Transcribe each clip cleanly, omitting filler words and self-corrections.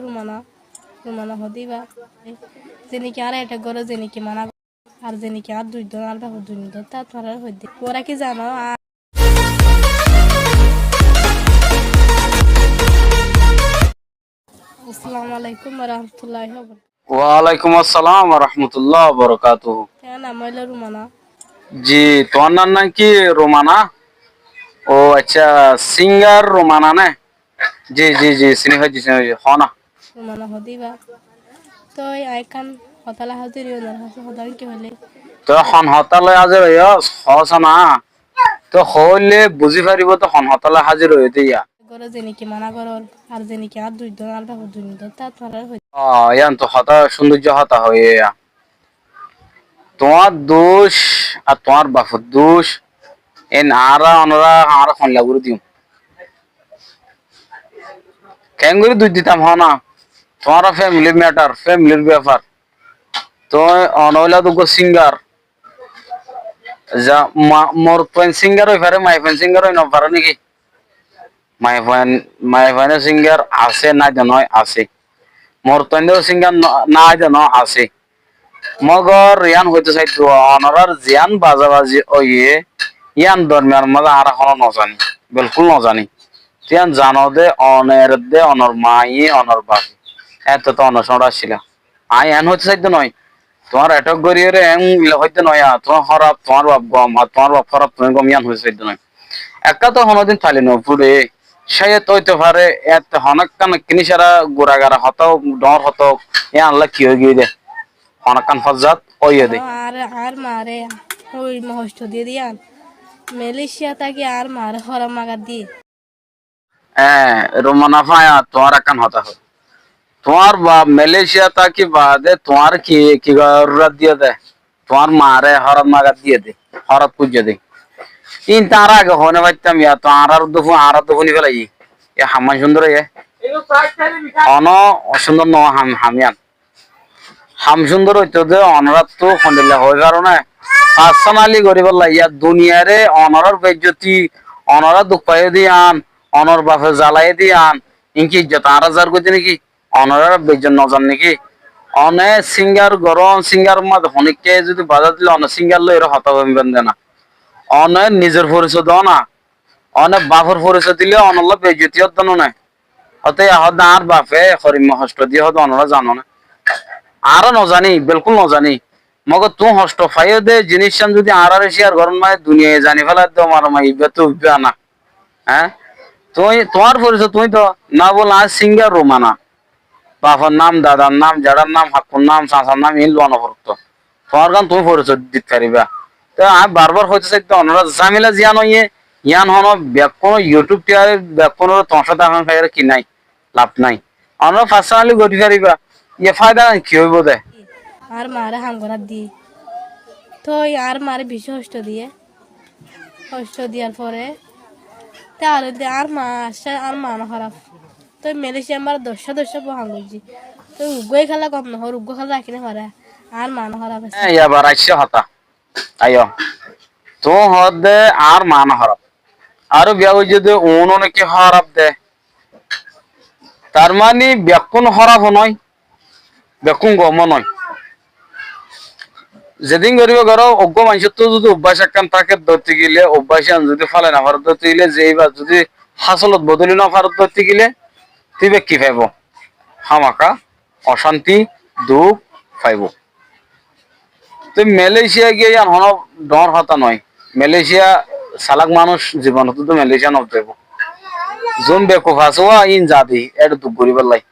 রুমানা রুমানা হদিবা যেনিকে আর এটা করে যেনিকে মানা আর যেনিকে আর দুইজন আর বাবু দুইজন তা তোরা হইতে ওরা কি জানো আসসালামু আলাইকুম ওয়া রাহমাতুল্লাহি ওয়া বারাকাতুহু। ওয়ালাইকুম আসসালাম ওয়া রাহমাতুল্লাহি ওয়া বারাকাতুহু। নাম হইলো রুমানা। জি, তোমার নাম কি? রোমানা? ও আচ্ছা, সিঙ্গার রোমানা না? জি জি জি, চিনি হয়েছি হনা। রুমানা হদিবা তো আইকান হতালা হাজির ইউনার হাসে হদান কি হলে তো হন হতালে হাজির হইয়া হসনা তো হইলে বুঝি পারিব তো হন হতালে হাজির হয়ে দিয়া করে যেনিকে মানা করল আর যেনিকে আর দুইজন আর বাবু দুইজন তা তোরা হইতে ইয়ান তো হতা সৌন্দর্য হতা হয়ে তোমার দোষ আর তোমার বাপের দোষ এ নারা অনরা আর খন লাগুর দিও কেন করে দুই দিতাম হনা তোমার ফ্যামিলি ম্যাটার ফ্যামিলির ব্যাপার তো অনইলা তো সিঙ্গার যা মোর পয়েন্ট সিঙ্গার হই পারে মাই পয়েন্ট সিঙ্গার হই না পারে নাকি মাই পয়েন্ট সিঙ্গার আছে না জানো আছে মোর পয়েন্ট সিঙ্গার না জানো আছে মগর ইয়ান হইতে চাইতো অনরার জিয়ান বাজাবাজি ওইয়ে ইয়ান দরমিয়ার মজা আর এখনো নজানি বিলকুল নজানি ইয়ান জানো দে অনের দে অনর মাই অনর বাপ এত তো অনসড়া ছিল আই এন হইতে চাইতো নয় তোমার এটক গড়িয়ে রে হইতে নয় তোমার হরাপ তোমার বাপ গম আর তোমার বাপ হরাপ তুমি গম ইয়ান হয়েছে চাইতো নয় একা তো হনদিন ফালি ন পুরে সে তৈতে পারে এত হনক কান কিনিসারা গোড়াগারা হতো ডর হতো এ আনলা কি হয়ে গিয়ে দে অনেকক্ষণ ফজাত ওইয়ে দে আর আর মারে ওই মহষ্ট দিয়ে দিয়ান মালয়েশিয়া তাকে আর মারে হরা মাগা দিয়ে হ্যাঁ রোমানা ফায়া তোমার একখান হতা হয় তোমার বা মালয়েশিয়া তাকি বাদে তোমার কি কি গরুরা দিয়ে দে তোমার মারে হরত মাগাত দিয়ে দে হরত পুজো দে তিন তার আগে হনে পাইতাম ইয়া তো আর দুফু নি ফেলাই এ হামান সুন্দর এ অন অসুন্দর ন হামিয়ান হাম সুন্দর হইতো যে অনরাত তো খন্ডিল্লা হয়ে কারণে পার্সোনালি গরিব ইয়া দুনিয়ারে অনরার বেজ্জতি অনরা দুঃখ পাই দিয়ান অনর বাপে জ্বালাই দিয়ান ইনকি ইজ্জত আর হাজার করছে নাকি অনরার বেজ্জন নজান নাকি অনে সিঙ্গার গরম সিঙ্গার মত হনিককে যদি বাজার দিলে অনে সিঙ্গার লই এর হতা হইবেন না অনে নিজের পরিচয় দাও না অনে বাপের পরিচয় দিলে অনল বেজ্জতি হতো না অতএ হদ আর বাপে হরিম হষ্ট দিয়ে হদ অনরা জানো না আর নজানি বিলকুল নজানি মগর তুই হষ্ট ফাইও দে জিনিস যদি আর শেয়ার গরম মায় দুনিয়ায় জানি ফেলা তো আমার মাই তো না হ্যাঁ তুই তোমার পরিচয় তুই তো না বল আজ সিঙ্গার রোমানা বাবার নাম দাদার নাম জাড়ার নাম হাকুর নাম চাচার নাম ইন লোয়ানো করতো তোমার গান তুমি পরিচয় দিতে পারিবা তো আমি বারবার হইতে চাই তো অনরা জামিলা জিয়ান হইয়ে ইয়ান হন কোনো ইউটিউব টিয়ারে কোনো তোমার সাথে আমার খাইরে কি নাই লাভ নাই অনরা পার্সোনালি গড়ি পারিবা ইয়ে ফায়দা কি হইব দে আর মারে হাম করার দিয়ে তো আর মারে বেশি হষ্ট দিয়ে হষ্ট দেওয়ার পরে তাহলে আর মা আসছে আর মানা খারাপ তো মালয়েশিয়া আমার দশটা বহান করছি তো উগ্গই খেলা কম না হর উগ্গ খেলা রাখি না পারে আর মানা খারাপ আছে এবার আইসে হতা আইও তো হদ দে আর মান হরপ আরো বিয়া যদি উন নাকি হরপ দে তার মানে ব্যাকুন হরপ নয় ব্যাকুন গম নয় যেদিন করিব করো অজ্ঞ মানুষের তো যদি অভ্যাস একখান থাকে ধরতে গেলে অভ্যাস যদি ফলে না ভারত ধরতে গেলে যে এইবার যদি হাসলত বদলি না ভারত ধরতে গেলে তুই কি পাইব হামাকা অশান্তি দুঃখ পাইব তুই মালয়েশিয়া গিয়ে হন ডর হতা নয় মালয়েশিয়া সালাক মানুষ জীবন তো মালয়েশিয়া নব যোন বেকুফ আছোয়া ইন জাদি এটা দুঃখ করিব লাই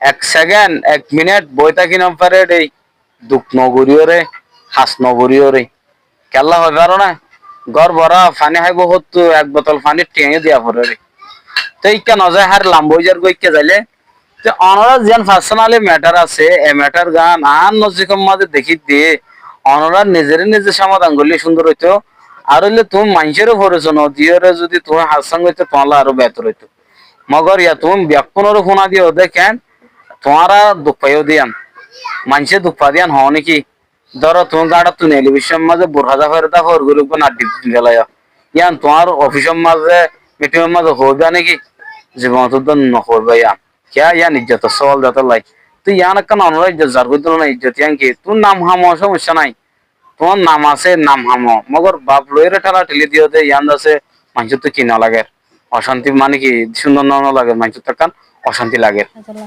এক সেকেন্ড এক মিনিট বইটা কিনাম পারে এই দুঃখ নগরীয় রে হাস নগরীয় রে কেল্লা হয় পারো না ঘর ভরা পানি খাইব হতো এক বোতল পানি টেঙে দিয়া পরে রে তো ইকা নজায় হার লাম্বইজার গইকে যাইলে তো অনরা যেন পার্সোনালি ম্যাটার আছে এ ম্যাটার গান আর নজিকম মাঝে দেখি দিয়ে অনরা নিজের নিজে সমাধান করলে সুন্দর হইতো আর হইলে তুমি মানুষেরও ভরেছো নদীরে যদি তুমি হাসাং হইতো তোমার আরো বেতর হইতো মগর ইয়া তুমি ব্যাকুনেরও ফোনা দিও দেখেন তোমারা দুঃখ পাইও দিয়ান মানুষের দুঃখ পা দিয়ান হও নাকি ধরো তুমি গাড়া তুই নেলি বিশ্বের মাঝে বোরহাজা ফেরতা হর গুরুক না ডিপ গেলায় ইয়ান তোমার অফিসের মাঝে মিটিংয়ের মাঝে হইবা নাকি জীবন তো নহইবা ইয়ান क्या यान इज्जत सवाल जाता লাই তুই ইয়ান একটা অনরা ইজ্জত জার কইতো না ইজ্জত ইয়ান কি তুই নাম হামো সমস্যা নাই তোমার নাম আছে নাম হামো মগর বাপ লইরে ঠালা ঠেলি দিও দে ইয়ান আছে মানুষ তো কি না লাগে অশান্তি মানে কি সুন্দর না লাগে মানুষ তো কান অশান্তি লাগে আতলা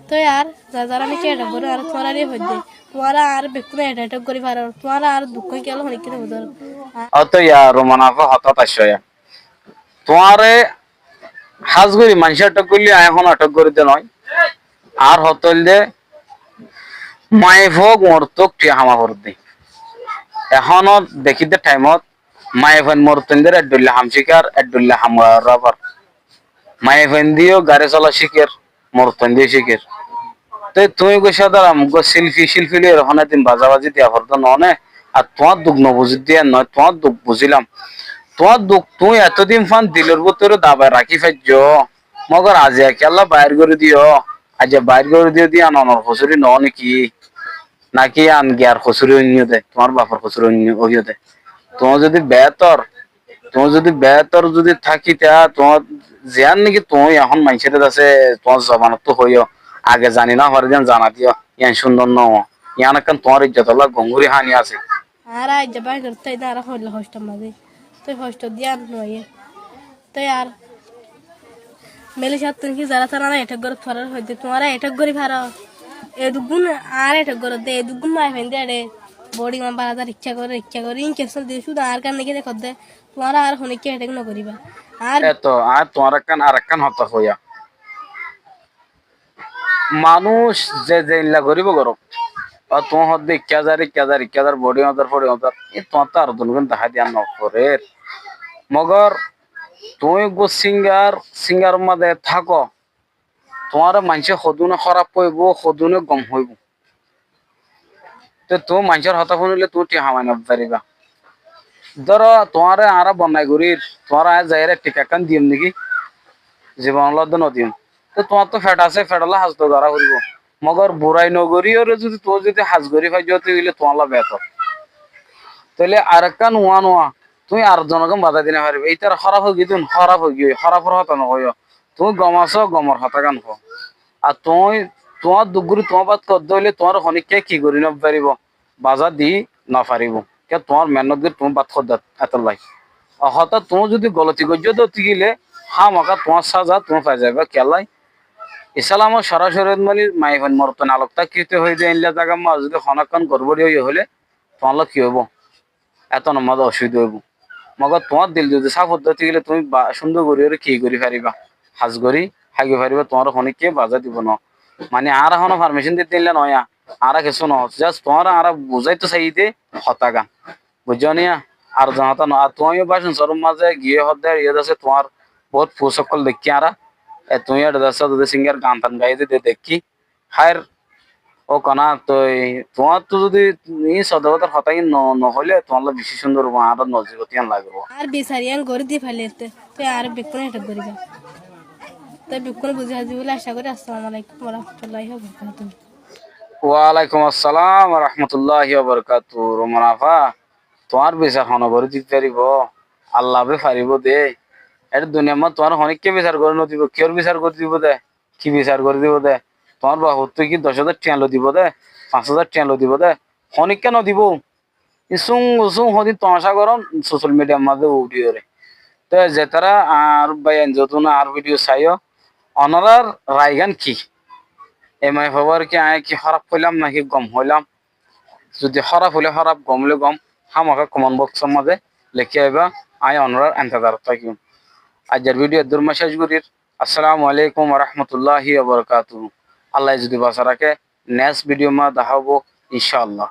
তো यार যারা আমি কেটা করে আর তোমারা রে হইদে তোমারা আর বেকুনে এটা করি পারো তোমারা আর দুঃখ কেন হই কি বুঝার অত ইয়া রোমানাফা হঠাৎ আসয় তোমারে হাজগুড়ি মানুষ আটক করলে এখন আটক করে দে নয় আর হতল দে মায়ে ভোগ মরতক টিয়া হামা করতে এখনো দেখিতে টাইমত মায়ে ফেন মরতেন্দের এডুল্লা হামশিকার এডুল্লা হামরাবার মায়ে ফেন দিও গাড়ি চলা শিখের মরতেন দিয়ে শিখের তো তুমি কইসা দাঁড়া মুখ শিল্পী শিল্পী লিয়ে ওখানে দিন বাজাবাজি দিয়া ভরতো ননে আর তোমার দুঃখ নবুঝি দিয়া নয় তোমার দুঃখ বুঝিলাম তোমার দুঃখ তুই এতদিন ফান দিলের ভিতরে দাবায় রাখি ফেলছ মগর আজ একেলা বাইর করে দিও আজ বাইর করে দিও দিয়া ননর খসুরি ন নাকি নাকি আন গিয়ার খসুরি অন্য দে তোমার বাপর খসুরি অন্য দে তোমার যদি বেতর যদি থাকি তা তোমার জিয়ান নাকি তুমি এখন মানুষের আছে তোমার জবানত তো হইও আগে জানি না হরে যেন জানা দিও ইয়ান সুন্দর ন ইয়ান এখন তোমার ইজ্জত হল্লা গঙ্গুরি হানি আছে আর আজ যাবাই করতে আর হইল হষ্ট মাঝে তুই হষ্ট দিয়া নয় তো यार মেলে সাত তুমি কি যারা তারা এটা করে ফরার হইতে তোমারা এটা করে ভাড়া এ দুগুণ আর এটা করে দে এ দুগুণ মাই ফেন দে বডি মা বারাদার ইচ্ছা করে ইন কেসল দিয়ে শুধু আর কান নাকি দেখো দে তোমারা আর হনে কি এটা না করিবা আর এত আর তোমার কান আর কান হতা হইয়া মানুষ যে যে ইল্লা করিব গরব আর তোমার হদ্দে 1000 বডি ওদের এই তোমার তো আর দুগুণ দেখা দিয়া ন করে মগর তুমি গো সিঙ্গার মধ্যে থাকো তোমার মানুষে সদুনে খারাপ হইব সদুনে গম হইব তো তুমি মানুষের হতা শুনিলে তুমি টিহা মাইন পারিবা ধরো তোমারে আর বনাই করির তোমার যাইরে টিকা কান দিম নাকি জীবন লদ নদিম তো তোমার তো ফেট আছে ফেটালে হাজ তো ধরা করিব মগর বুড়াই নগরী ওরে যদি তো যদি হাজ করি পাই যাতে হইলে তোমার বেতর তাহলে আর একটা নোয়া তুমি আর জনকে বাধা দিনে পারবে এইটার খারাপ হয়ে গিয়ে খারাপ হয়ে গিয়ে খারাপের হতা নয় তুমি গম আছো গমর হতা গান হো আর তুমি তোমার দুগুরি তোমার বাদ করতে হইলে তোমার খনিককে কি করি না পারিব বাজার দি না পারিব কে তোমার মেহনত দিয়ে তুমি বাদ কর এত লাই হঠাৎ তুমি যদি গলতি করছো তো গেলে মাকা তোমার সাজা তুমি পাই যাবে কেলাই ইসলাম সরাসরি মানে মাইফান মরতন আলোকতা কিতে হয়ে যায় ইনলা জায়গা মা যদি খনাকান গড়বড়ি হয়ে হলে তোমার কি হইব এত নম্বর অসুবিধা হইব মগর তোমার দিল যদি সাফ পদ্ধতি গেলে তুমি সুন্দর করি কি করি পারিবা হাজ করি হাগি পারিবা তোমার খনিককে বাজা দিব না মানে আর এখনো পারমিশন দিতে দিলে নয় আর কিছু ন জাস্ট তোমার আর বুঝাইতো চাইতে হতা গান বুঝছো নিয়া আর জানাতা না আর তুমিও বাসন সরম মাঝে গিয়ে হদ্দার ইয়ে আছে তোমার বহুত ফুসকল দেখি আর তুমি একটা দাস যদি সিঙ্গার গান টান গাইতে দেখি হায়ের ও কনা তো তোমার তো যদি সদাবতার হতাই নহলে তোমার বেশি সুন্দর হবো আর নজিবতিয়ান লাগবো আর বিচারিয়ান করে দিয়ে ফেলে তুই আর বেকুনে এটা করিবা তাই বেকুনে বুঝে আসবি বলে আশা করি আসসালামু আলাইকুম ওয়া রাহমাতুল্লাহি ওয়া বারাকাতুহু ওয়ালাইকুম আসসালাম ওয়া রাহমাতুল্লাহি ওয়া বারাকাতুহু রোমানাফা তোমার বিচার হন করে দিতে পারিব আল্লাহ বে পারিব দে এটা দুনিয়া মা তোমার অনেককে বিচার করে নদিব কিয়র বিচার করে দিব দে কি বিচার করে দিব দে তোমার বাবু তুই কি 10,000 টিয়ালো দিব দে 5,000 টিয়ালো দিব দে অনেককে নদিব ইসুং উসুং হদি তমাশা করন সোশ্যাল মিডিয়ার মাঝে উঠিও রে তো যে তারা আর বাইন যতন আর ভিডিও চাইও অনারার রায়গান কি এমআই খবর কি আয় কি খারাপ হইলাম নাকি গম হইলাম যদি খারাপ হলে খারাপ গম হলে গম আমাকে কমেন্ট বক্সের মাঝে লিখে আইবা আয় অনারার এন্তজার থাকিম আজকের ভিডিও দুর্মা শেষ করির আসসালামু আলাইকুম ওয়া রাহমাতুল্লাহি ওয়া বারাকাতুহু আল্লাহ যদি বাঁচা রাখে নেক্সট ভিডিও মা দেখাবো ইনশাআল্লাহ।